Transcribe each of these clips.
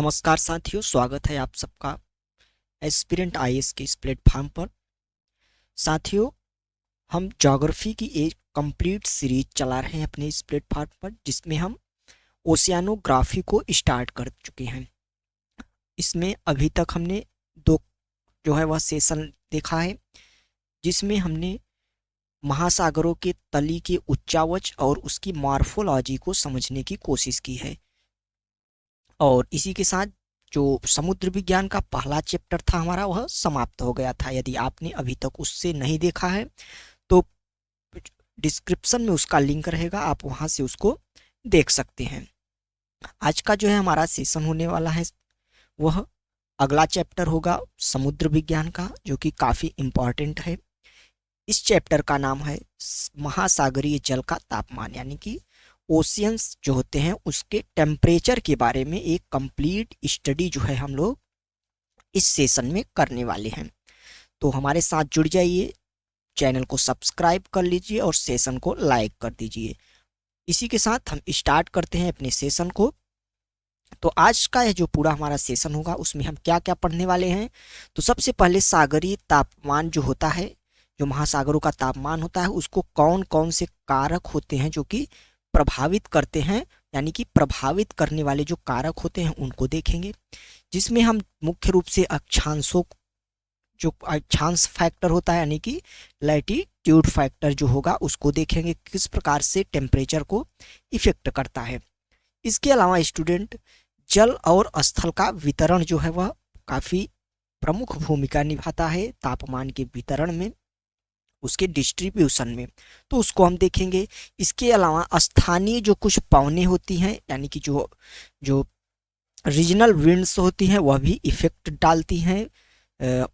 नमस्कार साथियों, स्वागत है आप सबका एस्पिरेंट आईएएस के इस प्लेटफॉर्म पर। साथियों, हम ज्योग्राफी की एक कंप्लीट सीरीज चला रहे हैं अपने इस प्लेटफॉर्म पर, जिसमें हम ओशियानोग्राफी को स्टार्ट कर चुके हैं। इसमें अभी तक हमने दो वह सेशन देखा है, जिसमें हमने महासागरों के तली के उच्चावच और उसकी मॉर्फोलॉजी को समझने की कोशिश की है। और इसी के साथ जो समुद्र विज्ञान का पहला चैप्टर था हमारा, वह समाप्त हो गया था। यदि आपने अभी तक उससे नहीं देखा है तो डिस्क्रिप्शन में उसका लिंक रहेगा, आप वहां से उसको देख सकते हैं। आज का जो है हमारा सेशन होने वाला है, वह अगला चैप्टर होगा समुद्र विज्ञान का, जो कि काफ़ी इम्पॉर्टेंट है। इस चैप्टर का नाम है महासागरीय जल का तापमान, यानी कि ओशियंस जो होते हैं उसके टेम्परेचर के बारे में एक कंप्लीट स्टडी जो है हम लोग इस सेशन में करने वाले हैं। तो हमारे साथ जुड़ जाइए, चैनल को सब्सक्राइब कर लीजिए और सेशन को लाइक कर दीजिए। इसी के साथ हम स्टार्ट करते हैं अपने सेशन को। तो आज का यह जो पूरा हमारा सेशन होगा उसमें हम क्या क्या पढ़ने वाले हैं। तो सबसे पहले सागरीय तापमान जो होता है, जो महासागरों का तापमान होता है, उसको कौन कौन से कारक होते हैं जो कि प्रभावित करते हैं, यानी कि प्रभावित करने वाले जो कारक होते हैं उनको देखेंगे। जिसमें हम मुख्य रूप से अक्षांशों, जो अक्षांश फैक्टर होता है यानी कि लैटिट्यूड फैक्टर जो होगा उसको देखेंगे, किस प्रकार से टेम्परेचर को इफेक्ट करता है। इसके अलावा स्टूडेंट, जल और स्थल का वितरण जो है वह काफ़ी प्रमुख भूमिका निभाता है तापमान के वितरण में, उसके डिस्ट्रीब्यूशन में, तो उसको हम देखेंगे। इसके अलावा स्थानीय जो कुछ पवनें होती हैं, यानी कि जो जो रीजनल विंड्स होती हैं, वह भी इफेक्ट डालती हैं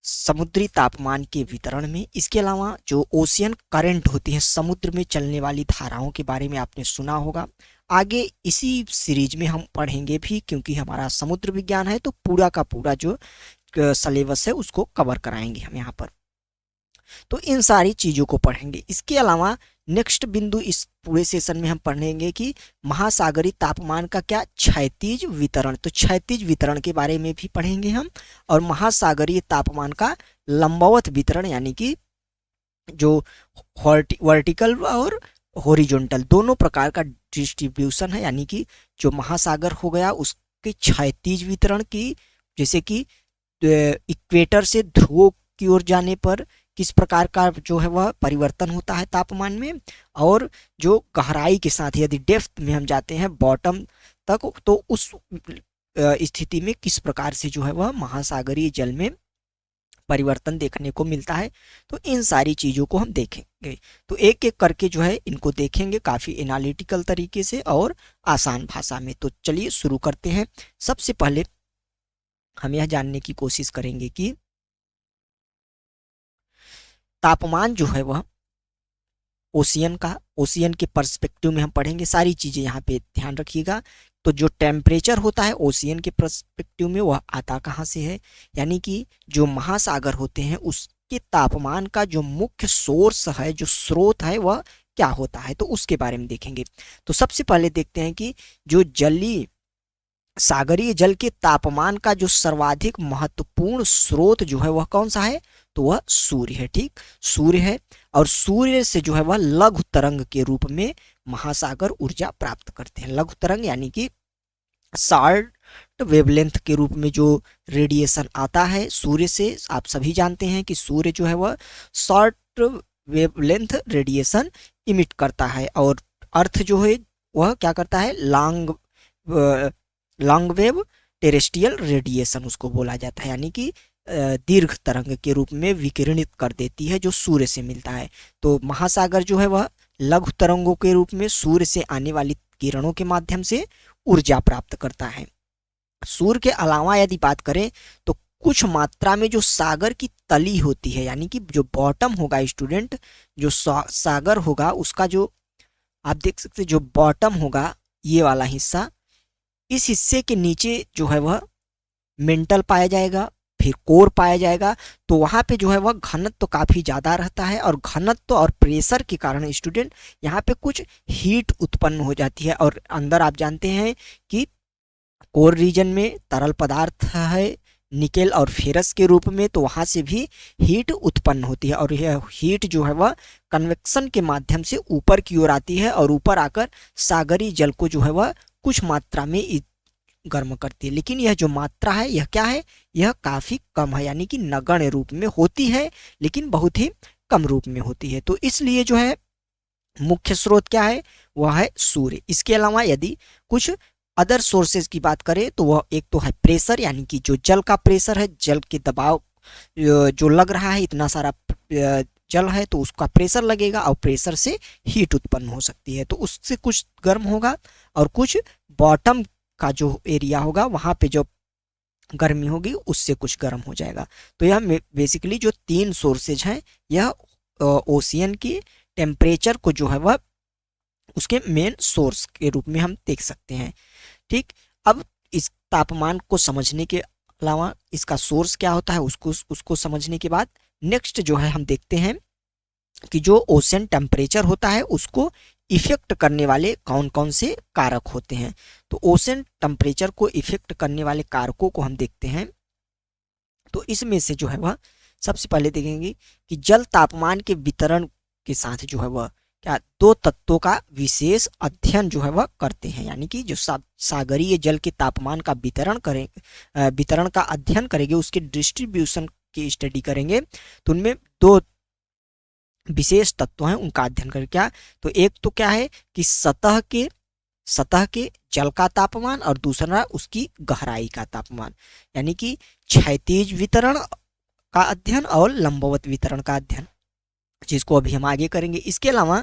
समुद्री तापमान के वितरण में। इसके अलावा जो ओशियन करंट होती हैं, समुद्र में चलने वाली धाराओं के बारे में आपने सुना होगा। आगे इसी सीरीज में हम पढ़ेंगे भी, क्योंकि हमारा समुद्र विज्ञान है तो पूरा का पूरा जो सिलेबस है उसको कवर कराएंगे हम यहाँ पर। तो इन सारी चीज़ों को पढ़ेंगे। इसके अलावा नेक्स्ट बिंदु इस पूरे सेशन में हम पढ़ेंगे कि महासागरीय तापमान का क्या क्षैतिज वितरण, तो क्षैतिज वितरण के बारे में भी पढ़ेंगे हम। और महासागरीय तापमान का लंबवत वितरण, यानी कि जो वर्टिकल और हॉरिजॉन्टल दोनों प्रकार का डिस्ट्रीब्यूशन है, यानी कि जो महासागर हो गया उसके क्षैतिज वितरण की, जैसे कि इक्वेटर से ध्रुवों की ओर जाने पर किस प्रकार का जो है वह परिवर्तन होता है तापमान में, और जो गहराई के साथ यदि डेप्थ में हम जाते हैं बॉटम तक, तो उस स्थिति में किस प्रकार से जो है वह महासागरीय जल में परिवर्तन देखने को मिलता है। तो इन सारी चीज़ों को हम देखेंगे। तो एक एक करके जो है इनको देखेंगे काफ़ी एनालिटिकल तरीके से और आसान भाषा में। तो चलिए शुरू करते हैं। सबसे पहले हम यह जानने की कोशिश करेंगे कि तापमान जो है वह ओशियन के पर्सपेक्टिव में हम पढ़ेंगे। सारी चीज़ें यहाँ पे ध्यान रखिएगा। तो जो टेम्परेचर होता है ओशियन के पर्सपेक्टिव में, वह आता कहाँ से है, यानी कि जो महासागर होते हैं उसके तापमान का जो मुख्य सोर्स है, जो स्रोत है, वह क्या होता है, तो उसके बारे में देखेंगे। तो सबसे पहले देखते हैं कि जो जलीय सागरीय जल के तापमान का जो सर्वाधिक महत्वपूर्ण स्रोत जो है वह कौन सा है, तो वह सूर्य है। ठीक, सूर्य है, और सूर्य से जो है वह लघु तरंग के रूप में महासागर ऊर्जा प्राप्त करते हैं। लघु तरंग यानी कि शॉर्ट वेवलेंथ के रूप में जो रेडिएशन आता है सूर्य से, आप सभी जानते हैं कि सूर्य जो है वह शॉर्ट वेवलेंथ रेडिएशन इमिट करता है, और अर्थ जो है वह क्या करता है, लॉन्ग वेव टेरेस्ट्रियल रेडिएशन उसको बोला जाता है, यानी कि दीर्घ तरंग के रूप में विकिरणित कर देती है जो सूर्य से मिलता है। तो महासागर जो है वह लघु तरंगों के रूप में सूर्य से आने वाली किरणों के माध्यम से ऊर्जा प्राप्त करता है। सूर्य के अलावा यदि बात करें तो कुछ मात्रा में जो सागर की तली होती है, यानी कि जो बॉटम होगा स्टूडेंट, जो सागर होगा उसका जो आप देख सकते जो बॉटम होगा, ये वाला हिस्सा, इस हिस्से के नीचे जो है वह मेंटल पाया जाएगा, फिर कोर पाया जाएगा। तो वहाँ पे जो है वह घनत्व तो काफ़ी ज़्यादा रहता है, और घनत्व और प्रेशर के कारण स्टूडेंट यहाँ पे कुछ हीट उत्पन्न हो जाती है। और अंदर आप जानते हैं कि कोर रीजन में तरल पदार्थ है निकेल और फेरस के रूप में, तो वहां से भी हीट उत्पन्न होती है और यह हीट जो है वह कन्वेक्शन के माध्यम से ऊपर की ओर आती है और ऊपर आकर सागरीय जल को जो है वह कुछ मात्रा में गर्म करती है। लेकिन यह जो मात्रा है यह क्या है, यह काफी कम है, यानी कि नगण्य रूप में होती है लेकिन बहुत ही कम रूप में होती है। तो इसलिए जो है मुख्य स्रोत क्या है, वह है सूर्य। इसके अलावा यदि कुछ अदर सोर्सेज की बात करें तो वह एक तो है प्रेशर, यानी कि जो जल का प्रेशर है, जल के दबाव जो लग रहा है, इतना सारा जल है तो उसका प्रेशर लगेगा और प्रेशर से हीट उत्पन्न हो सकती है, तो उससे कुछ गर्म होगा और कुछ बॉटम का जो एरिया होगा वहां पे जो गर्मी होगी उससे कुछ गर्म हो जाएगा। तो यह बेसिकली जो 3 सोर्सेज हैं यह ओशियन के टेम्परेचर को जो है वह उसके मेन सोर्स के रूप में हम देख सकते हैं। ठीक, अब इस तापमान को समझने के अलावा इसका सोर्स क्या होता है उसको समझने के बाद नेक्स्ट जो है हम देखते हैं कि जो ओशन टेम्परेचर होता है उसको इफेक्ट करने वाले कौन कौन से कारक होते हैं। तो ओशन टेम्परेचर को इफेक्ट करने वाले कारकों को हम देखते हैं। तो इसमें से जो है वह सबसे पहले देखेंगे कि जल तापमान के वितरण के साथ जो है वह क्या 2 तत्वों का विशेष अध्ययन जो है वह करते हैं, यानी कि जो सागरीय जल के तापमान का वितरण का अध्ययन करेंगे, उसके डिस्ट्रीब्यूशन की स्टडी करेंगे। तो उनमें 2 विशेष तत्व हैं, उनका अध्ययन करें। क्या, तो एक तो क्या है कि सतह के जल का तापमान और दूसरा उसकी गहराई का तापमान, यानी कि क्षैतिज वितरण का अध्ययन और लंबवत वितरण का अध्ययन, जिसको अभी हम आगे करेंगे। इसके अलावा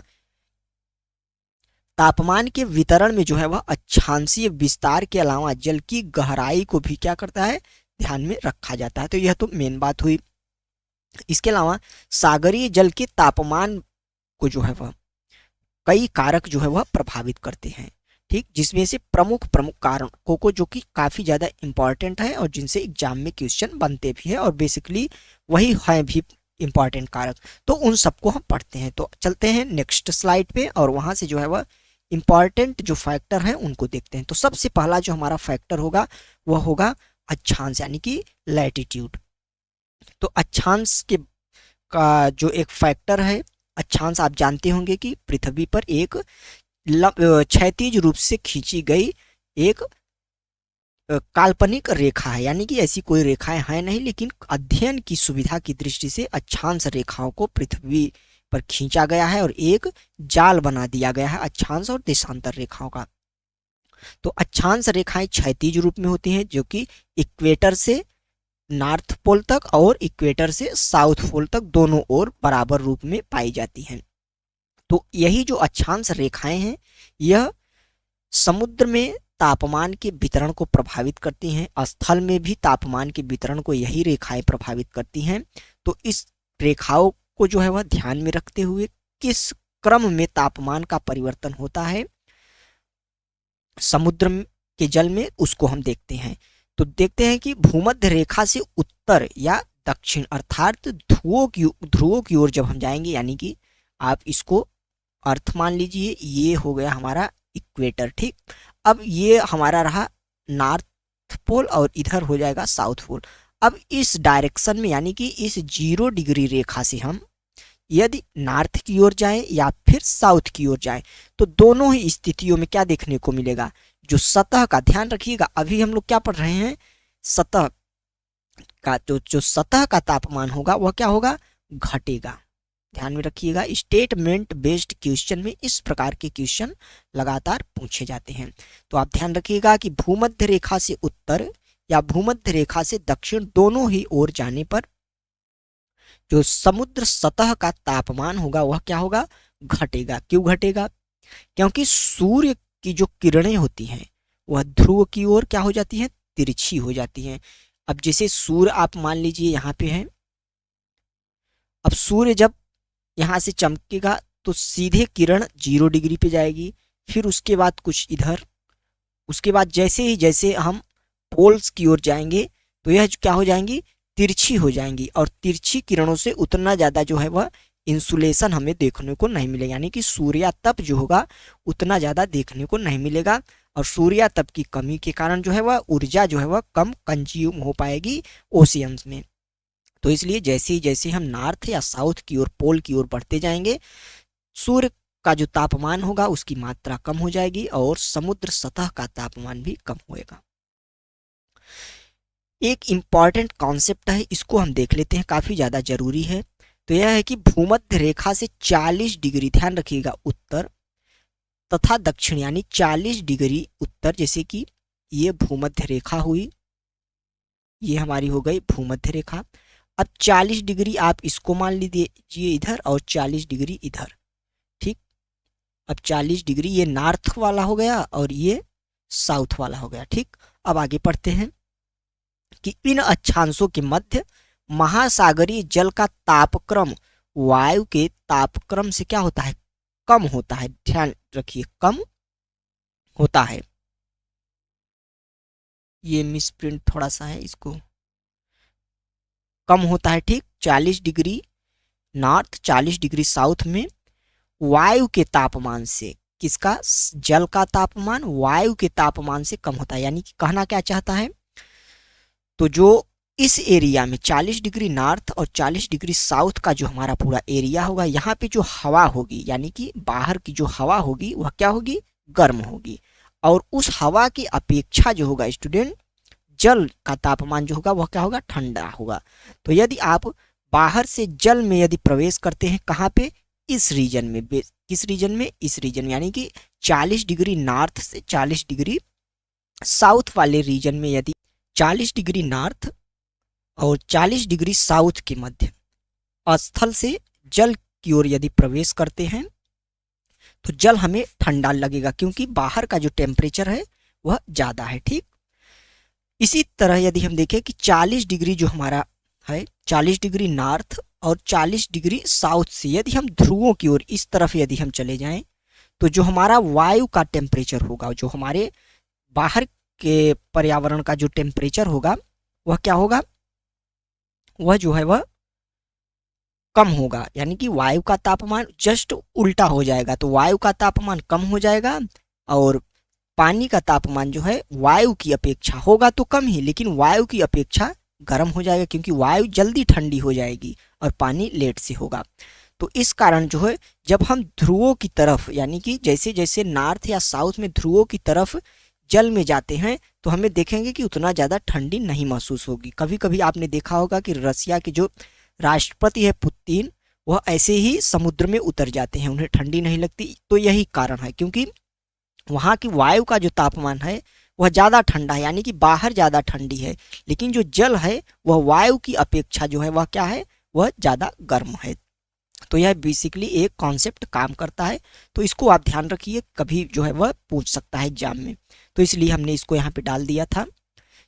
तापमान के वितरण में जो है वह अक्षांशीय विस्तार के अलावा जल की गहराई को भी क्या करता है, ध्यान में रखा जाता है। तो यह तो मेन बात हुई। इसके अलावा सागरीय जल के तापमान को जो है वह कई कारक जो है वह प्रभावित करते हैं। ठीक, जिसमें से प्रमुख कारकों को जो कि काफी ज्यादा इंपॉर्टेंट है और जिनसे एग्जाम में क्वेश्चन बनते भी है और बेसिकली वही है भी इंपॉर्टेंट कारक, तो उन सबको हम पढ़ते हैं। तो चलते हैं नेक्स्ट स्लाइड पे और वहां से जो है वह इंपॉर्टेंट जो फैक्टर है उनको देखते हैं। तो सबसे पहला जो हमारा फैक्टर होगा वह होगा अक्षांश, यानी कि लैटिट्यूड। तो अक्षांश के का जो एक फैक्टर है, अक्षांश आप जानते होंगे कि पृथ्वी पर एक क्षैतिज रूप से खींची गई एक काल्पनिक रेखा है, यानी कि ऐसी कोई रेखाएं हैं नहीं, लेकिन अध्ययन की सुविधा की दृष्टि से अक्षांश रेखाओं को पृथ्वी पर खींचा गया है और एक जाल बना दिया गया है अक्षांश और देशांतर रेखाओं का। तो अक्षांश रेखाएं क्षैतिज रूप में होती हैं, जो कि इक्वेटर से नॉर्थ पोल तक और इक्वेटर से साउथ पोल तक दोनों ओर बराबर रूप में पाई जाती हैं। तो यही जो अक्षांश रेखाएं हैं यह समुद्र में तापमान के वितरण को प्रभावित करती हैं, स्थल में भी तापमान के वितरण को यही रेखाएं प्रभावित करती हैं। तो इस रेखाओं को जो है वह ध्यान में रखते हुए किस क्रम में तापमान का परिवर्तन होता है समुद्र के जल में, उसको हम देखते हैं। तो देखते हैं कि भूमध्य रेखा से उत्तर या दक्षिण अर्थात ध्रुवों की ओर जब हम जाएंगे, यानी कि आप इसको अर्थ मान लीजिए, ये हो गया हमारा इक्वेटर। ठीक, अब ये हमारा रहा नॉर्थ पोल और इधर हो जाएगा साउथ पोल। अब इस डायरेक्शन में, यानी कि इस 0 डिग्री रेखा से हम यदि नॉर्थ की ओर जाएं या फिर साउथ की ओर जाएं, तो दोनों ही स्थितियों में क्या देखने को मिलेगा, जो सतह का, ध्यान रखिएगा अभी हम लोग क्या पढ़ रहे हैं, सतह का जो सतह का तापमान होगा वह क्या होगा, घटेगा। ध्यान में रखिएगा, स्टेटमेंट बेस्ड क्वेश्चन में इस प्रकार के क्वेश्चन लगातार पूछे जाते हैं। तो आप ध्यान रखिएगा कि भूमध्य रेखा से उत्तर या भूमध्य रेखा से दक्षिण दोनों ही ओर जाने पर जो समुद्र सतह का तापमान होगा वह क्या होगा, घटेगा। क्यों घटेगा, क्योंकि सूर्य की जो किरणें होती हैं वह ध्रुव की ओर क्या हो जाती हैं, तिरछी हो जाती हैं। अब जैसे सूर्य आप मान लीजिए यहाँ पे है, अब सूर्य जब यहाँ से चमकेगा तो सीधे किरण 0 डिग्री पे जाएगी, फिर उसके बाद कुछ इधर, उसके बाद जैसे हम पोल्स की ओर जाएंगे तो यह क्या हो जाएंगी, तिरछी हो जाएंगी और तिरछी किरणों से उतना ज़्यादा जो है वह इंसुलेशन हमें देखने को नहीं मिलेगा, यानी कि सूर्यातप जो होगा उतना ज़्यादा देखने को नहीं मिलेगा और सूर्यातप की कमी के कारण जो है वह ऊर्जा जो है वह कम कंज्यूम हो पाएगी ओशियंस में। तो इसलिए जैसे ही जैसे हम नॉर्थ या साउथ की ओर, पोल की ओर बढ़ते जाएंगे, सूर्य का जो तापमान होगा उसकी मात्रा कम हो जाएगी और समुद्र सतह का तापमान भी कम होएगा। एक इम्पॉर्टेंट कॉन्सेप्ट है, इसको हम देख लेते हैं, काफी ज्यादा जरूरी है। तो यह है कि भूमध्य रेखा से 40 डिग्री, ध्यान रखिएगा, उत्तर तथा दक्षिण, यानी 40 डिग्री उत्तर, जैसे कि ये भूमध्य रेखा हुई, ये हमारी हो गई भूमध्य रेखा। अब 40 डिग्री आप इसको मान लीजिए इधर और 40 डिग्री इधर, ठीक। अब 40 डिग्री ये नॉर्थ वाला हो गया और ये साउथ वाला हो गया, ठीक। अब आगे पढ़ते हैं कि इन अक्षांशों के मध्य महासागरीय जल का तापक्रम वायु के तापक्रम से क्या होता है, कम होता है। ध्यान रखिए, कम होता है। ये मिसप्रिंट थोड़ा सा है, इसको कम होता है, ठीक। 40 डिग्री नॉर्थ, 40 डिग्री साउथ में वायु के तापमान से, किसका, जल का तापमान वायु के तापमान से कम होता है। यानी कि कहना क्या चाहता है, तो जो इस एरिया में 40 डिग्री नॉर्थ और 40 डिग्री साउथ का जो हमारा पूरा एरिया होगा, यहाँ पे जो हवा होगी, यानी कि बाहर की जो हवा होगी वह क्या होगी, गर्म होगी। और उस हवा की अपेक्षा जो होगा स्टूडेंट, जल का तापमान जो होगा वह क्या होगा, ठंडा होगा। तो यदि आप बाहर से जल में यदि प्रवेश करते हैं, कहाँ पे, इस रीजन में, किस रीजन में, इस रीजन में, यानी कि 40 डिग्री नॉर्थ से 40 डिग्री साउथ वाले रीजन में, यदि 40 डिग्री नॉर्थ और 40 डिग्री साउथ के मध्य स्थल से जल की ओर यदि प्रवेश करते हैं तो जल हमें ठंडा लगेगा, क्योंकि बाहर का जो टेम्परेचर है वह ज्यादा है, ठीक। इसी तरह यदि हम देखें कि 40 डिग्री जो हमारा है, 40 डिग्री नॉर्थ और 40 डिग्री साउथ से यदि हम ध्रुवों की ओर इस तरफ यदि हम चले जाएं, तो जो हमारा वायु का टेम्परेचर होगा, जो हमारे बाहर के पर्यावरण का जो टेम्परेचर होगा वह क्या होगा, वह जो है वह कम होगा। यानी कि वायु का तापमान जस्ट उल्टा हो जाएगा। तो वायु का तापमान कम हो जाएगा और पानी का तापमान जो है वायु की अपेक्षा होगा तो कम ही, लेकिन वायु की अपेक्षा गर्म हो जाएगा, क्योंकि वायु जल्दी ठंडी हो जाएगी और पानी लेट से होगा। तो इस कारण जो है जब हम ध्रुवों की तरफ, यानी कि जैसे जैसे नॉर्थ या साउथ में ध्रुवों की तरफ जल में जाते हैं, तो हमें देखेंगे कि उतना ज़्यादा ठंडी नहीं महसूस होगी। कभी कभी आपने देखा होगा कि रसिया के जो राष्ट्रपति है पुतिन, वह ऐसे ही समुद्र में उतर जाते हैं, उन्हें ठंडी नहीं लगती। तो यही कारण है, क्योंकि वहाँ की वायु का जो तापमान है वह ज़्यादा ठंडा है, यानी कि बाहर ज़्यादा ठंडी है, लेकिन जो जल है वह वायु की अपेक्षा जो है वह क्या है, वह ज़्यादा गर्म है। तो यह बेसिकली एक कॉन्सेप्ट काम करता है, तो इसको आप ध्यान रखिए, कभी जो है वह पूछ सकता है एग्जाम में, तो इसलिए हमने इसको यहाँ पे डाल दिया था।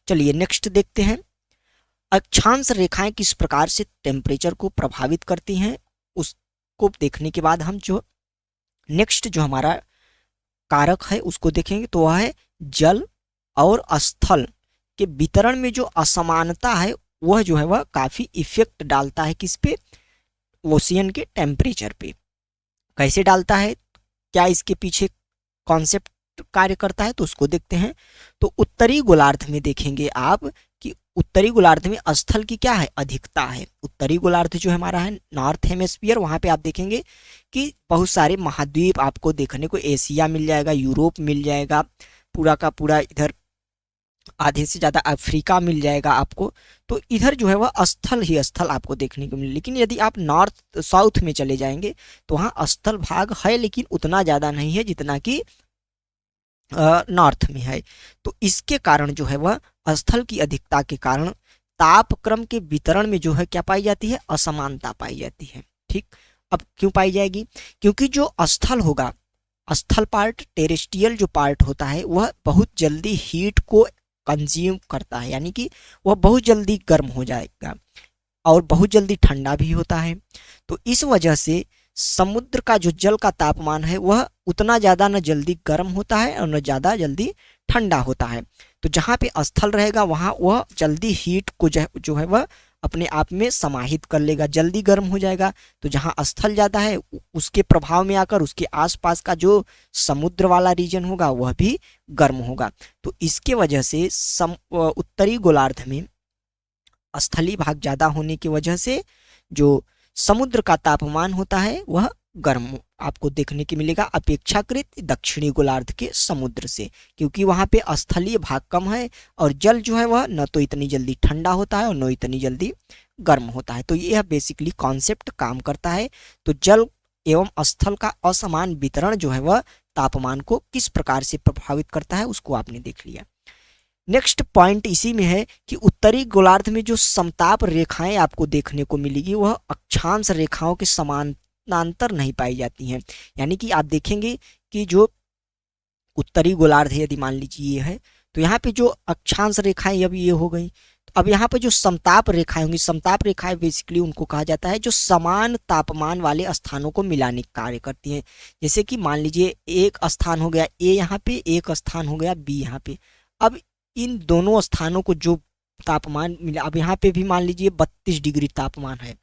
चलिए नेक्स्ट देखते हैं, अक्षांश रेखाएं किस प्रकार से टेम्परेचर को प्रभावित करती हैं। उसको देखने के बाद हम जो नेक्स्ट जो हमारा कारक है उसको देखेंगे, तो वह है जल और स्थल के वितरण में जो असमानता है वह जो है वह काफी इफेक्ट डालता है किस पे, ओशियन के टेम्परेचर पे। कैसे डालता है, क्या इसके पीछे कॉन्सेप्ट कार्य करता है, तो उसको देखते हैं। तो उत्तरी गोलार्ध में देखेंगे आप कि उत्तरी गोलार्ध में स्थल की क्या है, अधिकता है। उत्तरी गोलार्ध जो हमारा है नॉर्थ हेमिस्फीयर, वहां पे आप देखेंगे कि बहुत सारे महाद्वीप आपको देखने को, एशिया मिल जाएगा, यूरोप मिल जाएगा, पूरा का पूरा इधर आधे से ज्यादा अफ्रीका मिल जाएगा आपको। तो इधर जो है वह स्थल ही स्थल आपको देखने को मिले। लेकिन यदि आप नॉर्थ साउथ में चले जाएंगे तो वहाँ स्थल भाग है, लेकिन उतना ज्यादा नहीं है जितना कि नॉर्थ में है। तो इसके कारण जो है वह स्थल की अधिकता के कारण तापक्रम के वितरण में जो है क्या पाई जाती है, असमानता पाई जाती है, ठीक। अब क्यों पाई जाएगी, क्योंकि जो स्थल होगा, स्थल पार्ट, टेरेस्ट्रियल जो पार्ट होता है वह बहुत जल्दी हीट को कंज्यूम करता है, यानी कि वह बहुत जल्दी गर्म हो जाएगा और बहुत जल्दी ठंडा भी होता है। तो इस वजह से समुद्र का जो जल का तापमान है वह उतना ज़्यादा न जल्दी गर्म होता है और न ज़्यादा जल्दी ठंडा होता है। तो जहाँ पे स्थल रहेगा वहाँ वह जल्दी हीट को जो है वह अपने आप में समाहित कर लेगा, जल्दी गर्म हो जाएगा। तो जहाँ स्थल ज़्यादा है उसके प्रभाव में आकर उसके आसपास का जो समुद्र वाला रीजन होगा वह भी गर्म होगा। तो इसके वजह से उत्तरी गोलार्ध में स्थलीय भाग ज़्यादा होने की वजह से जो समुद्र का तापमान होता है वह गर्म आपको देखने की मिलेगा अपेक्षाकृत दक्षिणी गोलार्ध के समुद्र से, क्योंकि वहाँ पे स्थलीय भाग कम है और जल जो है वह न तो इतनी जल्दी ठंडा होता है और न इतनी जल्दी गर्म होता है। तो यह बेसिकली कॉन्सेप्ट काम करता है। तो जल एवं स्थल का असमान वितरण जो है वह तापमान को किस प्रकार से प्रभावित करता है उसको आपने देख लिया। नेक्स्ट पॉइंट इसी में है कि उत्तरी गोलार्ध में जो समताप रेखाएं आपको देखने को मिलेगी वह अक्षांश रेखाओं के समानांतर नहीं पाई जाती हैं। यानी कि आप देखेंगे कि जो उत्तरी गोलार्ध है, यदि मान लीजिए ये है, तो यहाँ पे जो अक्षांश रेखाएं अब ये हो गई, तो अब यहाँ पे जो समताप रेखाएं होंगी, समताप रेखाएं बेसिकली उनको कहा जाता है जो समान तापमान वाले स्थानों को मिलाने का कार्य करती हैं। जैसे कि मान लीजिए एक स्थान हो गया ए यहाँ पे, एक स्थान हो गया बी यहाँ पे। अब इन दोनों स्थानों को जो तापमान मिला, अब यहाँ पे भी मान लीजिए 32 डिग्री तापमान है,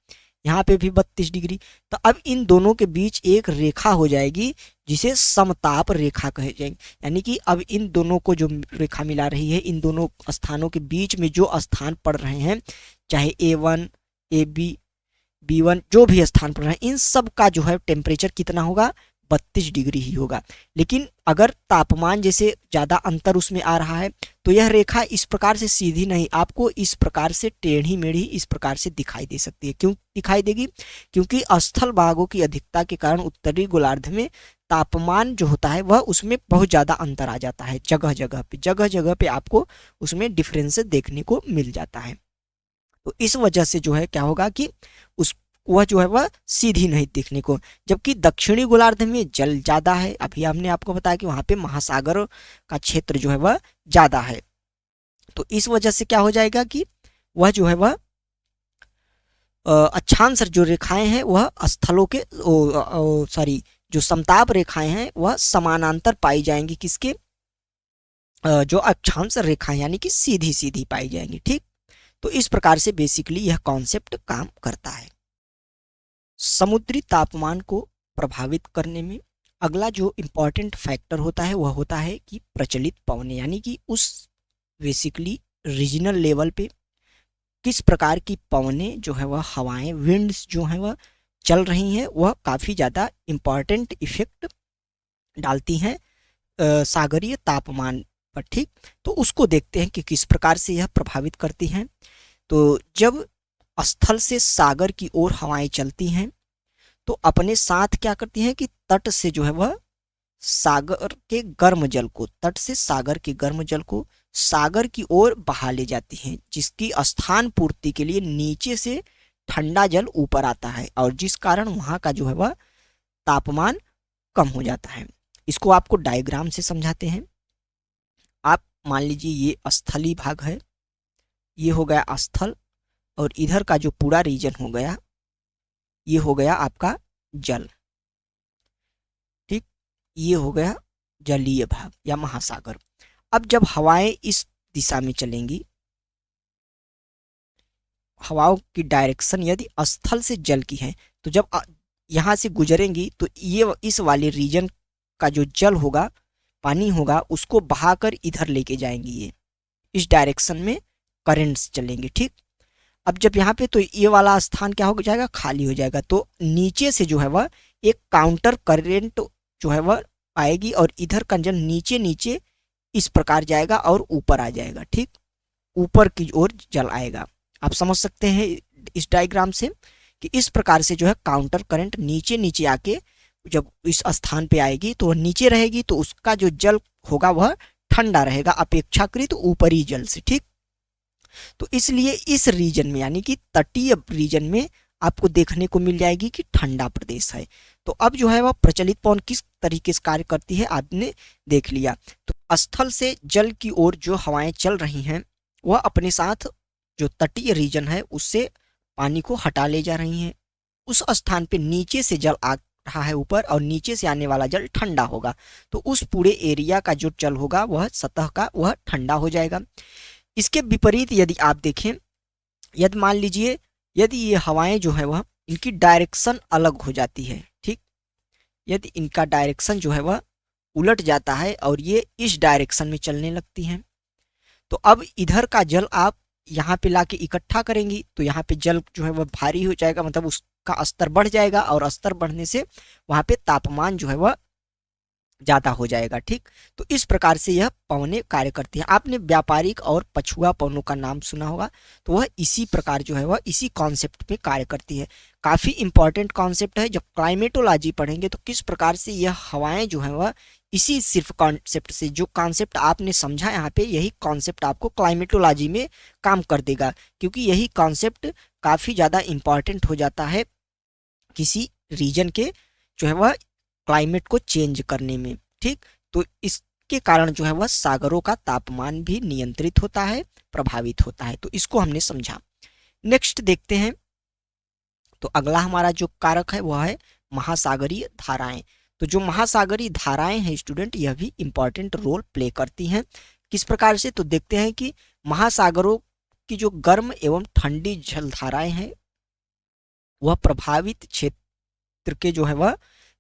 यहाँ पे भी 32 डिग्री, तो अब इन दोनों के बीच एक रेखा हो जाएगी जिसे समताप रेखा कहे जाएंगे। यानी कि अब इन दोनों को जो रेखा मिला रही है, इन दोनों स्थानों के बीच में जो स्थान पड़ रहे हैं, चाहे A1 AB B1 जो भी स्थान पड़ रहे हैं, इन सब का जो है टेम्परेचर कितना होगा, 32 डिग्री ही होगा। लेकिन अगर तापमान जैसे ज़्यादा अंतर उसमें आ रहा है तो यह रेखा इस प्रकार से सीधी नहीं, आपको इस प्रकार से टेढ़ी मेढ़ी इस प्रकार से दिखाई दे सकती है। क्यों दिखाई देगी? क्योंकि स्थल भागों की अधिकता के कारण उत्तरी गोलार्ध में तापमान जो होता है वह उसमें बहुत ज़्यादा अंतर आ जाता है। जगह जगह पे आपको उसमें डिफरेंस देखने को मिल जाता है। तो इस वजह से जो है क्या होगा कि वह जो है वह सीधी नहीं दिखने को, जबकि दक्षिणी गोलार्ध में जल ज़्यादा है। अभी हमने आपको बताया कि वहाँ पे महासागर का क्षेत्र जो है वह ज़्यादा है। तो इस वजह से क्या हो जाएगा कि वह जो है वह अक्षांश जो रेखाएं हैं वह स्थलों के जो समताप रेखाएं हैं वह समानांतर पाई जाएंगी, किसके? जो अक्षांश रेखाएं यानी कि सीधी सीधी पाई जाएंगी। ठीक, तो इस प्रकार से बेसिकली यह कॉन्सेप्ट काम करता है। समुद्री तापमान को प्रभावित करने में अगला जो इम्पॉर्टेंट फैक्टर होता है वह होता है कि प्रचलित पवनें, यानी कि उस बेसिकली रीजनल लेवल पे किस प्रकार की पवनें जो है वह हवाएं, विंड्स जो है वह चल रही हैं, वह काफ़ी ज़्यादा इम्पॉर्टेंट इफेक्ट डालती हैं सागरीय तापमान पर। ठीक, तो उसको देखते हैं कि किस प्रकार से यह प्रभावित करती हैं। तो जब स्थल से सागर की ओर हवाएं चलती हैं तो अपने साथ क्या करती हैं कि तट से जो है वह सागर के गर्म जल को, तट से सागर के गर्म जल को सागर की ओर बहा ले जाती हैं, जिसकी स्थान पूर्ति के लिए नीचे से ठंडा जल ऊपर आता है और जिस कारण वहाँ का जो है वह तापमान कम हो जाता है। इसको आपको डायग्राम से समझाते हैं। आप मान लीजिए ये स्थलीय भाग है, ये हो गया स्थल, और इधर का जो पूरा रीजन हो गया ये हो गया आपका जल। ठीक, ये हो गया जलीय भाग या महासागर। अब जब हवाएं इस दिशा में चलेंगी, हवाओं की डायरेक्शन यदि स्थल से जल की है, तो जब यहाँ से गुजरेंगी तो ये इस वाले रीजन का जो जल होगा, पानी होगा, उसको बहाकर इधर लेके जाएंगी। ये इस डायरेक्शन में करंट्स चलेंगे। ठीक, अब जब यहाँ पे तो ये वाला स्थान क्या हो जाएगा, खाली हो जाएगा, तो नीचे से जो है वह एक काउंटर करंट जो है वह आएगी और इधर का जल नीचे नीचे इस प्रकार जाएगा और ऊपर आ जाएगा। ठीक, ऊपर की ओर जल आएगा। आप समझ सकते हैं इस डायग्राम से कि इस प्रकार से जो है काउंटर करंट नीचे नीचे आके जब इस स्थान पे आएगी तो वह नीचे रहेगी, तो उसका जो जल होगा वह ठंडा रहेगा अपेक्षाकृत ऊपरी जल से। ठीक, तो इसलिए इस रीजन में यानी कि तटीय रीजन में आपको देखने को मिल जाएगी कि ठंडा प्रदेश है। तो अब जो है वह प्रचलित पवन किस तरीके से कार्य करती है आपने देख लिया। तो स्थल से जल की ओर जो हवाएं चल रही हैं वह अपने साथ जो तटीय रीजन है उससे पानी को हटा ले जा रही हैं। उस स्थान पे नीचे से जल आ रहा है ऊपर और नीचे से आने वाला जल ठंडा होगा, तो उस पूरे एरिया का जो जल होगा वह सतह का वह ठंडा हो जाएगा। इसके विपरीत यदि आप देखें, यदि मान लीजिए यदि ये हवाएं जो है वह इनकी डायरेक्शन अलग हो जाती है, ठीक, यदि इनका डायरेक्शन जो है वह उलट जाता है और ये इस डायरेक्शन में चलने लगती हैं, तो अब इधर का जल आप यहाँ पे लाके इकट्ठा करेंगी तो यहाँ पे जल जो है वह भारी हो जाएगा, मतलब उसका स्तर बढ़ जाएगा और स्तर बढ़ने से वहाँ पे तापमान जो है वह ज्यादा हो जाएगा, ठीक। तो इस प्रकार से यह पवनें कार्य करती हैं। आपने व्यापारिक और पछुआ पवनों का नाम सुना होगा, तो वह इसी प्रकार जो है वह इसी कॉन्सेप्ट में कार्य करती है। काफी इंपॉर्टेंट कॉन्सेप्ट है। जब क्लाइमेटोलॉजी पढ़ेंगे तो किस प्रकार से यह हवाएं जो है वह इसी सिर्फ कॉन्सेप्ट से, जो कॉन्सेप्ट आपने समझा यहाँ पे, यही कॉन्सेप्ट आपको क्लाइमेटोलॉजी में काम कर देगा, क्योंकि यही कॉन्सेप्ट काफी ज्यादा इंपॉर्टेंट हो जाता है किसी रीजन के जो है वह क्लाइमेट को चेंज करने में, ठीक। तो इसके कारण जो है वह सागरों का तापमान भी नियंत्रित होता है, प्रभावित होता है। तो इसको हमने समझा। नेक्स्ट देखते हैं। तो अगला हमारा जो कारक है वह है महासागरीय धाराएं। तो जो महासागरीय धाराएं हैं स्टूडेंट, यह भी इंपॉर्टेंट रोल प्ले करती हैं। किस प्रकार से? तो देखते हैं कि महासागरों की जो गर्म एवं ठंडी जलधाराएं हैं वह प्रभावित क्षेत्र के जो है वह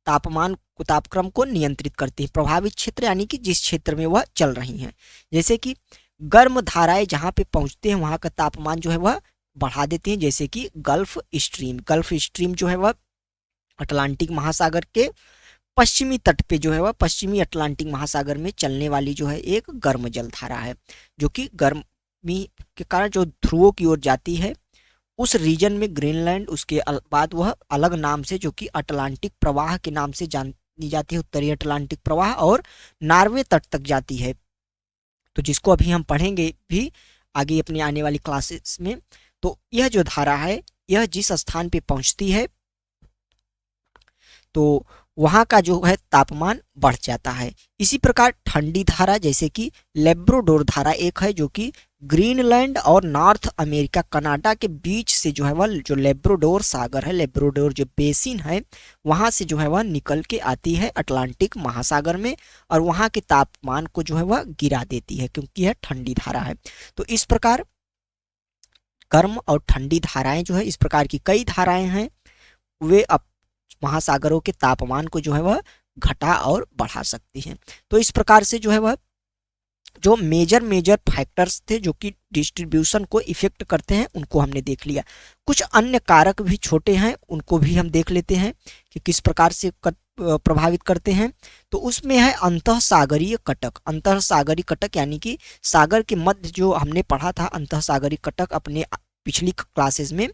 तापक्रम को नियंत्रित करती है। प्रभावित क्षेत्र यानी कि जिस क्षेत्र में वह चल रही हैं। जैसे कि गर्म धाराएं जहां पे पहुंचते हैं वहां का तापमान जो है वह बढ़ा देती हैं, जैसे कि गल्फ स्ट्रीम। गल्फ स्ट्रीम जो है वह अटलांटिक महासागर के पश्चिमी तट पे जो है वह पश्चिमी अटलांटिक महासागर में चलने वाली जो है एक गर्म जलधारा है, जो कि गर्मी के कारण जो ध्रुवों की ओर जाती है। उस रीजन में ग्रीनलैंड, उसके बाद वह अलग नाम से जो कि अटलांटिक प्रवाह के नाम से जानी जाती है, उत्तरी अटलांटिक प्रवाह, और नॉर्वे तट तक जाती है। तो जिसको अभी हम पढ़ेंगे भी आगे अपनी आने वाली क्लासेस में। तो यह जो धारा है यह जिस स्थान पे पहुंचती है तो वहां का जो है तापमान बढ़ जाता है। इसी प्रकार ठंडी धारा जैसे कि लेब्राडोर धारा एक है, जो कि ग्रीनलैंड और नॉर्थ अमेरिका कनाडा के बीच से जो है वह जो लेब्राडोर सागर है, लेब्राडोर जो बेसिन है, वहां से जो है वह निकल के आती है अटलांटिक महासागर में और वहां के तापमान को जो है वह गिरा देती है, क्योंकि यह ठंडी धारा है। तो इस प्रकार गर्म और ठंडी धाराएं जो है, इस प्रकार की कई धाराएं हैं, वे महासागरों के तापमान को जो है वह घटा और बढ़ा सकती हैं। तो इस प्रकार से जो है वह जो मेजर फैक्टर्स थे जो कि डिस्ट्रीब्यूशन को इफेक्ट करते हैं उनको हमने देख लिया। कुछ अन्य कारक भी छोटे हैं, उनको भी हम देख लेते हैं कि किस प्रकार से प्रभावित करते हैं। तो उसमें है अंतःसागरीय कटक। अंतःसागरीय कटक यानी कि सागर के मध्य, जो हमने पढ़ा था अंतःसागरीय कटक अपने पिछली क्लासेस में,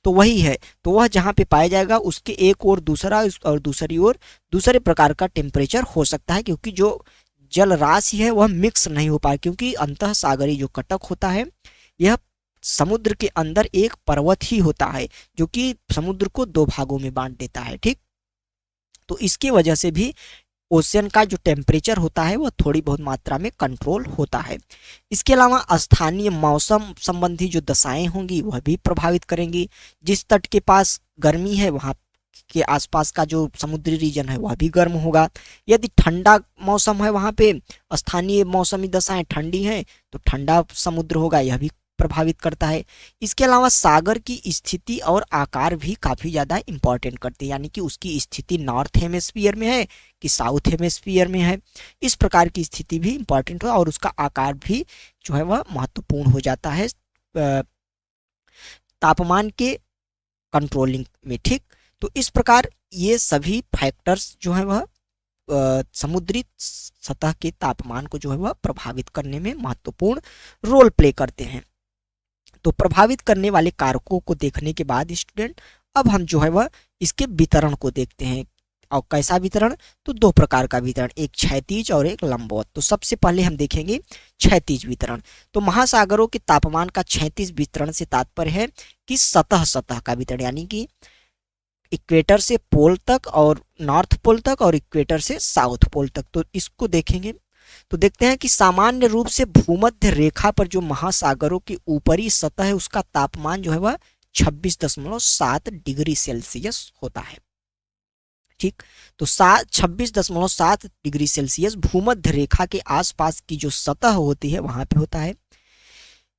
तो वही है। तो वह जहाँ पे पाया जाएगा उसके एक और दूसरा और दूसरी ओर दूसरे प्रकार का टेम्परेचर हो सकता है, क्योंकि जो जल राशि है वह मिक्स नहीं हो पाए, क्योंकि अंतःसागरीय जो कटक होता है यह समुद्र के अंदर एक पर्वत ही होता है जो कि समुद्र को दो भागों में बांट देता है, ठीक। तो इसकी वजह से भी ओशियन का जो टेम्परेचर होता है वह थोड़ी बहुत मात्रा में कंट्रोल होता है। इसके अलावा स्थानीय मौसम संबंधी जो दशाएं होंगी वह भी प्रभावित करेंगी। जिस तट के पास गर्मी है वहां के आसपास का जो समुद्री रीजन है वह भी गर्म होगा। यदि ठंडा मौसम है वहां पे स्थानीय मौसमी दशाएं ठंडी हैं तो ठंडा समुद्र होगा, यह भी प्रभावित करता है। इसके अलावा सागर की स्थिति और आकार भी काफी ज्यादा इंपॉर्टेंट करती है, यानी कि उसकी स्थिति नॉर्थ हेमिस्फीयर में है कि साउथ हेमिस्फीयर में है, इस प्रकार की स्थिति भी इंपॉर्टेंट है और उसका आकार भी जो है वह महत्वपूर्ण हो जाता है तापमान के कंट्रोलिंग में, ठीक। तो इस प्रकार ये सभी फैक्टर्स जो है वह समुद्री सतह के तापमान को जो है वह प्रभावित करने में महत्वपूर्ण रोल प्ले करते हैं। तो प्रभावित करने वाले कारकों को देखने के बाद स्टूडेंट अब हम जो है वह इसके वितरण को देखते हैं। और कैसा वितरण? तो दो प्रकार का वितरण, एक क्षैतिज और एक लंबवत। तो सबसे पहले हम देखेंगे क्षैतिज वितरण। तो महासागरों के तापमान का क्षैतिज वितरण से तात्पर्य है कि सतह का वितरण, यानी कि इक्वेटर से पोल तक और नॉर्थ पोल तक और इक्वेटर से साउथ पोल तक। तो इसको देखेंगे तो देखते हैं कि सामान्य रूप से भूमध्य रेखा पर जो महासागरों की ऊपरी सतह है उसका तापमान जो है वह 26.7 डिग्री सेल्सियस होता है, ठीक। तो 26.7 डिग्री सेल्सियस भूमध्य रेखा के आसपास की जो सतह होती है वहां पे होता है।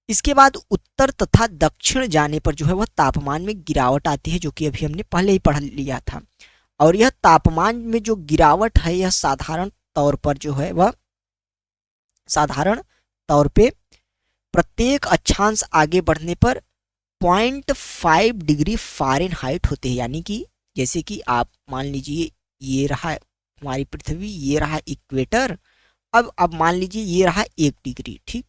इसके बाद उत्तर तथा दक्षिण जाने पर जो है वह तापमान में गिरावट आती है, जो कि अभी हमने पहले ही पढ़ लिया था। और यह तापमान में जो गिरावट है यह साधारण तौर पर जो है वह साधारण तौर पे प्रत्येक अक्षांश आगे बढ़ने पर 0.5 डिग्री फ़ारेनहाइट होते हैं। यानी कि जैसे कि आप मान लीजिए ये रहा हमारी पृथ्वी, ये रहा इक्वेटर, अब मान लीजिए ये रहा 1 डिग्री, ठीक,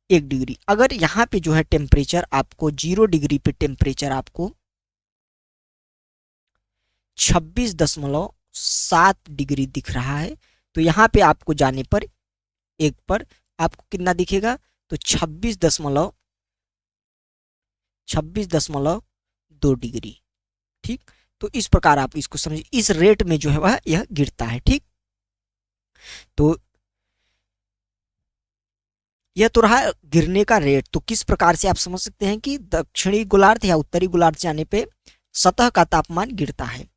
1 डिग्री। अगर यहाँ पे जो है टेम्परेचर आपको 0 डिग्री पे टेम्परेचर आपको 26.7 डिग्री दिख रहा है, तो यहाँ पे आपको जाने पर एक पर आपको कितना दिखेगा, तो 26.2 डिग्री, ठीक। तो इस प्रकार आप इसको समझिए, इस रेट में जो है वह यह गिरता है, ठीक। तो यह तो रहा गिरने का रेट। तो किस प्रकार से आप समझ सकते हैं कि दक्षिणी गोलार्ध या उत्तरी गोलार्ध जाने पे सतह का तापमान गिरता है।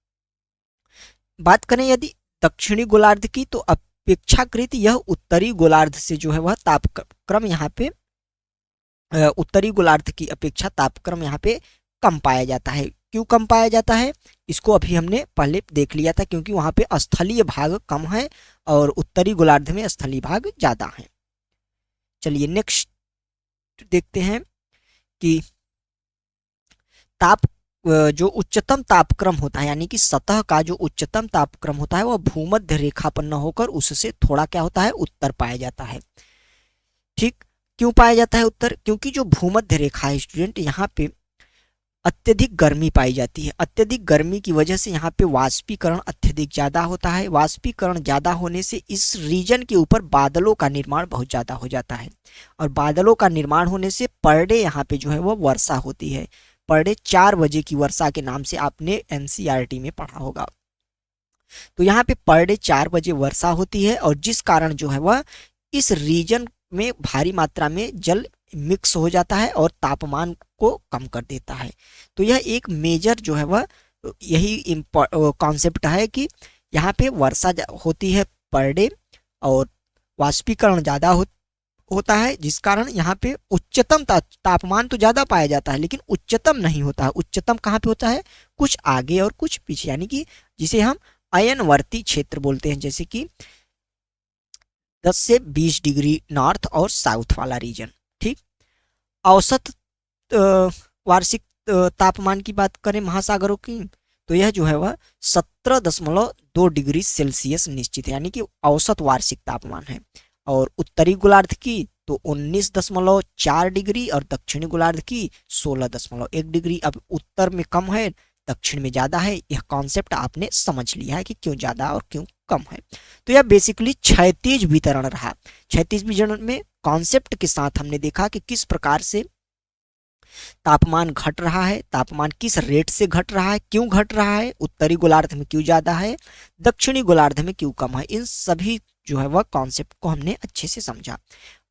बात करें यदि दक्षिणी गोलार्ध की, तो अपेक्षाकृत यह उत्तरी गोलार्ध से जो है वह तापक्रम यहाँ पे उत्तरी गोलार्ध की अपेक्षा तापक्रम यहाँ पे कम पाया जाता है। क्यों कम पाया जाता है, इसको अभी हमने पहले देख लिया था, क्योंकि वहाँ पे स्थलीय भाग कम है और उत्तरी गोलार्ध में स्थलीय भाग ज़्यादा है। चलिए नेक्स्ट देखते हैं कि जो उच्चतम तापक्रम होता है, यानी कि सतह का जो उच्चतम तापक्रम होता है वह भूमध्य रेखा पर न होकर उससे थोड़ा क्या होता है, उत्तर पाया जाता है, ठीक। क्यों पाया जाता है उत्तर, क्योंकि जो भूमध्य रेखा है स्टूडेंट, यहाँ पे अत्यधिक गर्मी पाई जाती है। अत्यधिक गर्मी की वजह से यहाँ पे वाष्पीकरण अत्यधिक ज़्यादा होता है। वाष्पीकरण ज़्यादा होने से इस रीजन के ऊपर बादलों का निर्माण बहुत ज़्यादा हो जाता है, और बादलों का निर्माण होने से पर डे यहाँ पे जो है वो वर्षा होती है। पर डे 4 बजे की वर्षा के नाम से आपने एनसीईआरटी में पढ़ा होगा। तो यहाँ पे पर डे 4 बजे वर्षा होती है, और जिस कारण जो है वह इस रीजन में भारी मात्रा में जल मिक्स हो जाता है और तापमान को कम कर देता है। तो यह एक मेजर जो है वह यही कॉन्सेप्ट है कि यहाँ पे वर्षा होती है पर डे और वाष्पीकरण ज़्यादा होता है, जिस कारण यहाँ पे उच्चतम तापमान तो ज़्यादा पाया जाता है, लेकिन उच्चतम नहीं होता है। उच्चतम कहाँ पे होता है, कुछ आगे और कुछ पीछे, यानी कि जिसे हम अयनवर्ती क्षेत्र बोलते हैं, जैसे कि 10 से 20 डिग्री नॉर्थ और साउथ वाला रीजन, ठीक। औसत वार्षिक तापमान की बात करें महासागरों की, तो यह जो है वह 17.2 डिग्री सेल्सियस निश्चित है, यानी कि औसत वार्षिक तापमान है। और उत्तरी गोलार्ध की तो 19.4 डिग्री और दक्षिणी गोलार्ध की 16.1 डिग्री। अब उत्तर में कम है, दक्षिण में ज़्यादा है। यह कॉन्सेप्ट आपने समझ लिया है कि क्यों ज़्यादा और क्यों कम है। तो यह बेसिकली क्षैतिज वितरण रहा। क्षैतिज वितरण में कॉन्सेप्ट के साथ हमने देखा कि किस प्रकार से तापमान घट रहा है, तापमान किस रेट से घट रहा है, क्यों घट रहा है, उत्तरी गोलार्ध में क्यों ज़्यादा है, दक्षिणी गोलार्ध में क्यों कम है। इन सभी जो है वह कॉन्सेप्ट को हमने अच्छे से समझा।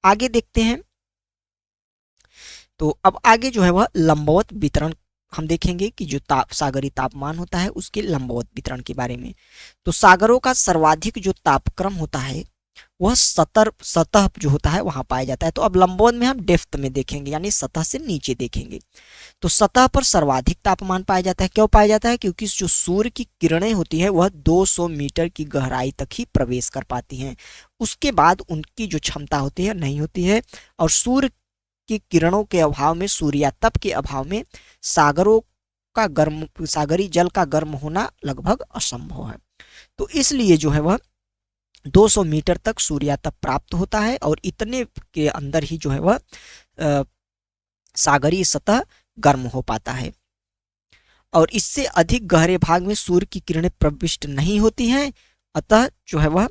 आगे देखते हैं। तो अब आगे जो है वह लंबवत वितरण हम देखेंगे कि जो सागरीय तापमान होता है उसके लंबवत वितरण के बारे में। तो सागरों का सर्वाधिक जो तापक्रम होता है वह सतह जो होता है वहां पाया जाता है। तो अब लंबवत में हम डेप्थ में देखेंगे, यानी सतह से नीचे देखेंगे। तो सतह पर सर्वाधिक तापमान पाया जाता है। क्यों पाया जाता है, क्योंकि जो सूर्य की किरणें होती है वह 200 मीटर की गहराई तक ही प्रवेश कर पाती हैं। उसके बाद उनकी जो क्षमता होती है नहीं होती है, और सूर्य की किरणों के अभाव में, सूर्यातप के अभाव में सागरीय जल का गर्म होना लगभग असंभव है। तो इसलिए जो है वह 200 मीटर तक सूर्यातप प्राप्त होता है, और इतने के अंदर ही जो है वह सागरीय सतह गर्म हो पाता है। और इससे अधिक गहरे भाग में सूर्य की किरणें प्रविष्ट नहीं होती हैं, अतः जो है वह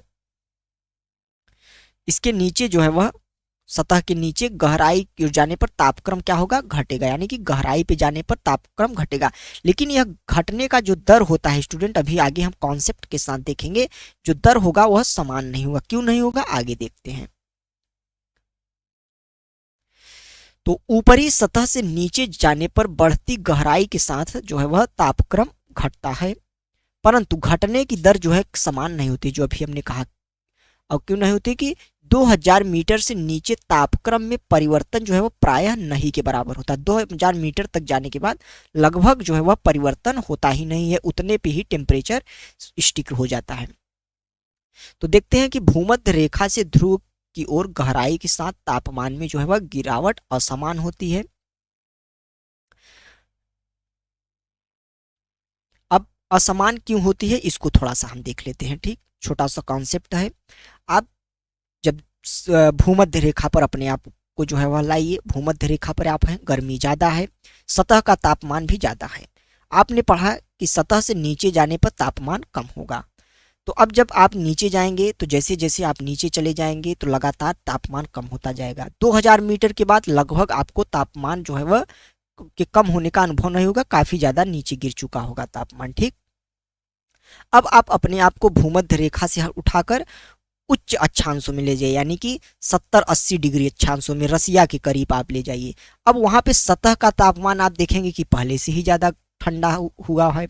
इसके नीचे जो है वह सतह के नीचे गहराई जाने पर तापक्रम क्या होगा, घटेगा, यानी कि गहराई पे जाने पर तापक्रम घटेगा। लेकिन यह घटने का जो दर होता है स्टूडेंट, अभी आगे हम कॉन्सेप्ट के साथ देखेंगे, जो दर होगा वह समान नहीं होगा। क्यों नहीं होगा, आगे देखते हैं। तो ऊपरी सतह से नीचे जाने पर बढ़ती गहराई के साथ जो है वह तापक्रम घटता है, परंतु घटने की दर जो है समान नहीं होती, जो अभी हमने कहा। और क्यों नहीं होती कि 2000 मीटर से नीचे तापक्रम में परिवर्तन जो है वो प्रायः नहीं के बराबर होता है। 2000 मीटर तक जाने के बाद लगभग जो है वह परिवर्तन होता ही नहीं है, उतने पे ही टेम्परेचर स्टिक हो जाता है। तो देखते हैं कि भूमध्य रेखा से ध्रुव की ओर गहराई के साथ तापमान में जो है वह गिरावट असमान होती है। अब असमान क्यों होती है इसको थोड़ा सा हम देख लेते हैं। ठीक, छोटा सा कॉन्सेप्ट है। आप जब भूमध्य रेखा पर अपने आप को जो है वह लाइए, भूमध्य रेखा पर आप हैं, गर्मी ज़्यादा है, सतह का तापमान भी ज़्यादा है। आपने पढ़ा कि सतह से नीचे जाने पर तापमान कम होगा। तो अब जब आप नीचे जाएंगे तो जैसे जैसे आप नीचे चले जाएंगे तो लगातार तापमान कम होता जाएगा। 2000 मीटर के बाद लगभग आपको तापमान जो है वह के कम होने का अनुभव नहीं होगा, काफ़ी ज़्यादा नीचे गिर चुका होगा तापमान। ठीक, अब आप अपने आप को भूमध्य रेखा से उठाकर उच्च अक्षांशों में ले जाइए, यानी कि 70-80 डिग्री अक्षांशों में, रसिया के करीब आप ले जाइए। अब वहां पे सतह का तापमान आप देखेंगे कि पहले से ही ज़्यादा ठंडा हुआ है।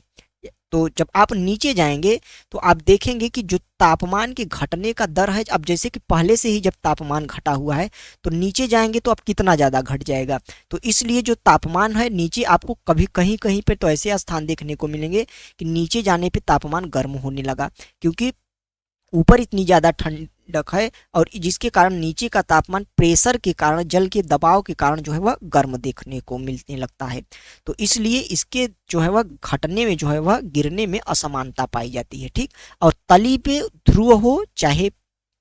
तो जब आप नीचे जाएंगे तो आप देखेंगे कि जो तापमान के घटने का दर है, अब जैसे कि पहले से ही जब तापमान घटा हुआ है तो नीचे जाएंगे तो अब कितना ज़्यादा घट जाएगा। तो इसलिए जो तापमान है नीचे, आपको कभी कहीं कहीं पे तो ऐसे स्थान देखने को मिलेंगे कि नीचे जाने पे तापमान गर्म होने लगा, क्योंकि ऊपर इतनी ज़्यादा ठंडक है और जिसके कारण नीचे का तापमान प्रेशर के कारण, जल के दबाव के कारण जो है वह गर्म देखने को मिलने लगता है। तो इसलिए इसके जो है वह घटने में जो है वह गिरने में असमानता पाई जाती है। ठीक, और तली पे ध्रुव हो चाहे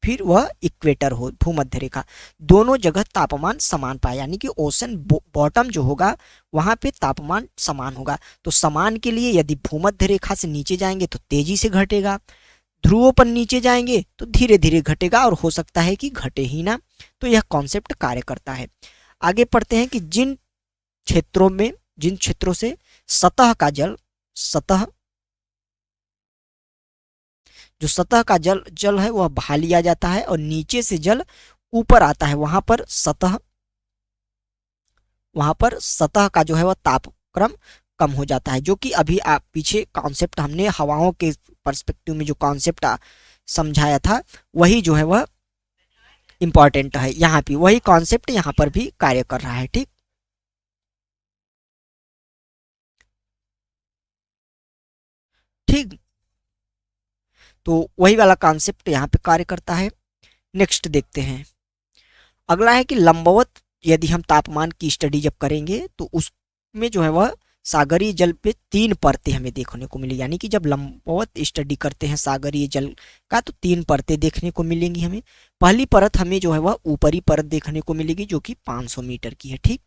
फिर वह इक्वेटर हो, भूमध्य रेखा, दोनों जगह तापमान समान पाए, यानी कि ओशन बॉटम जो होगा वहां पे तापमान समान होगा। तो समान के लिए यदि भूमध्य रेखा से नीचे जाएंगे तो तेजी से घटेगा, ध्रुवों पर नीचे जाएंगे तो धीरे धीरे घटेगा, और हो सकता है कि घटे ही ना। तो यह कॉन्सेप्ट कार्य करता है। आगे पढ़ते हैं कि जिन क्षेत्रों से सतह का जल सतह जो सतह का जल है वह बहा लिया जाता है और नीचे से जल ऊपर आता है, वहां पर सतह का जो है वह तापक्रम कम हो जाता है। जो कि अभी आप पीछे कॉन्सेप्ट हमने हवाओं के पर्सपेक्टिव में जो कॉन्सेप्ट समझाया था वही जो है वह इंपॉर्टेंट है। यहाँ पे वही कॉन्सेप्ट यहाँ पर भी कार्य कर रहा है। ठीक, ठीक, तो वही वाला कॉन्सेप्ट यहाँ पे कार्य करता है। नेक्स्ट देखते हैं, अगला है कि लंबवत यदि हम तापमान की स्टडी जब करेंगे तो उसमें जो है वह सागरीय जल पे 3 परतें हमें देखने को मिली, यानी कि जब लंबवत स्टडी करते हैं सागरीय जल का तो 3 परतें देखने को मिलेंगी हमें। पहली परत हमें जो है वह ऊपरी परत देखने को मिलेगी जो कि 500 मीटर की है। ठीक,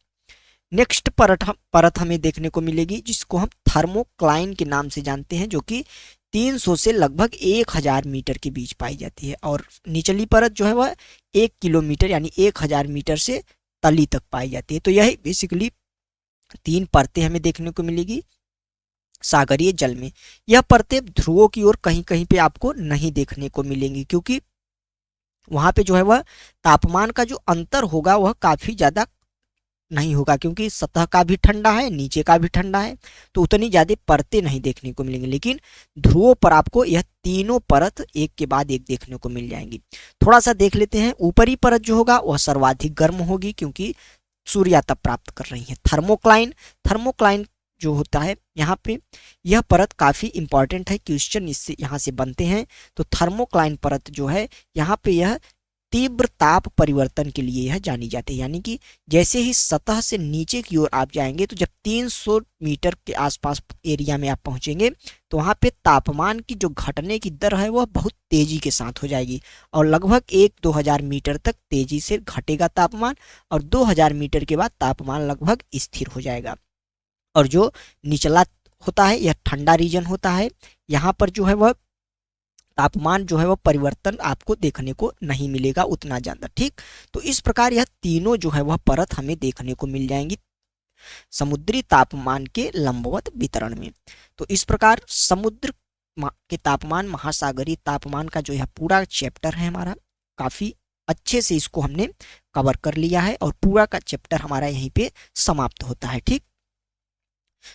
नेक्स्ट परत हमें देखने को मिलेगी जिसको हम थर्मोक्लाइन के नाम से जानते हैं, जो कि 300 से लगभग 1000 मीटर के बीच पाई जाती है, और निचली परत जो है वह 1 किलोमीटर यानी 1000 मीटर से तली तक पाई जाती है। तो यही बेसिकली 3 परतें हमें देखने को मिलेगी सागरीय जल में। यह परतें ध्रुवों की ओर कहीं कहीं पे आपको नहीं देखने को मिलेंगी, क्योंकि वहां पे जो है वह तापमान का जो अंतर होगा वह काफी ज्यादा नहीं होगा, क्योंकि सतह का भी ठंडा है नीचे का भी ठंडा है, तो उतनी ज्यादा परतें नहीं देखने को मिलेंगी। लेकिन ध्रुवों पर आपको यह तीनों परत एक के बाद एक देखने को मिल जाएंगी। थोड़ा सा देख लेते हैं, ऊपरी परत जो होगा वह सर्वाधिक गर्म होगी क्योंकि सूर्य तप प्राप्त कर रही है। थर्मोक्लाइन जो होता है यहाँ पे, यह परत काफी इंपॉर्टेंट है, क्वेश्चन इससे यहाँ से बनते हैं। तो थर्मोक्लाइन परत जो है यहाँ पे यह तीव्र ताप परिवर्तन के लिए यह जानी जाती है, यानी कि जैसे ही सतह से नीचे की ओर आप जाएंगे तो जब 300 मीटर के आसपास एरिया में आप पहुंचेंगे तो वहां पे तापमान की जो घटने की दर है वह बहुत तेजी के साथ हो जाएगी, और लगभग 1-2000 मीटर तक तेजी से घटेगा तापमान, और 2000 मीटर के बाद तापमान लगभग स्थिर हो जाएगा। और जो निचला होता है यह ठंडा रीजन होता है, यहाँ पर जो है वह तापमान जो है वह परिवर्तन आपको देखने को नहीं मिलेगा उतना ज्यादा। ठीक, तो इस प्रकार यह तीनों जो है वह परत हमें देखने को मिल जाएंगी समुद्री तापमान के लंबवत वितरण में। तो इस प्रकार समुद्र के तापमान, महासागरीय तापमान का जो यह पूरा चैप्टर है हमारा, काफी अच्छे से इसको हमने कवर कर लिया है और पूरा का चैप्टर हमारा यहीं पे समाप्त होता है। ठीक,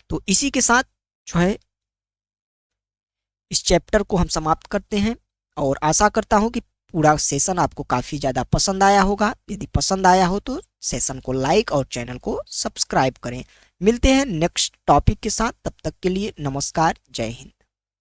तो इसी के साथ जो है इस चैप्टर को हम समाप्त करते हैं, और आशा करता हूं कि पूरा सेशन आपको काफ़ी ज़्यादा पसंद आया होगा। यदि पसंद आया हो तो सेशन को लाइक और चैनल को सब्सक्राइब करें। मिलते हैं नेक्स्ट टॉपिक के साथ, तब तक के लिए नमस्कार, जय हिंद।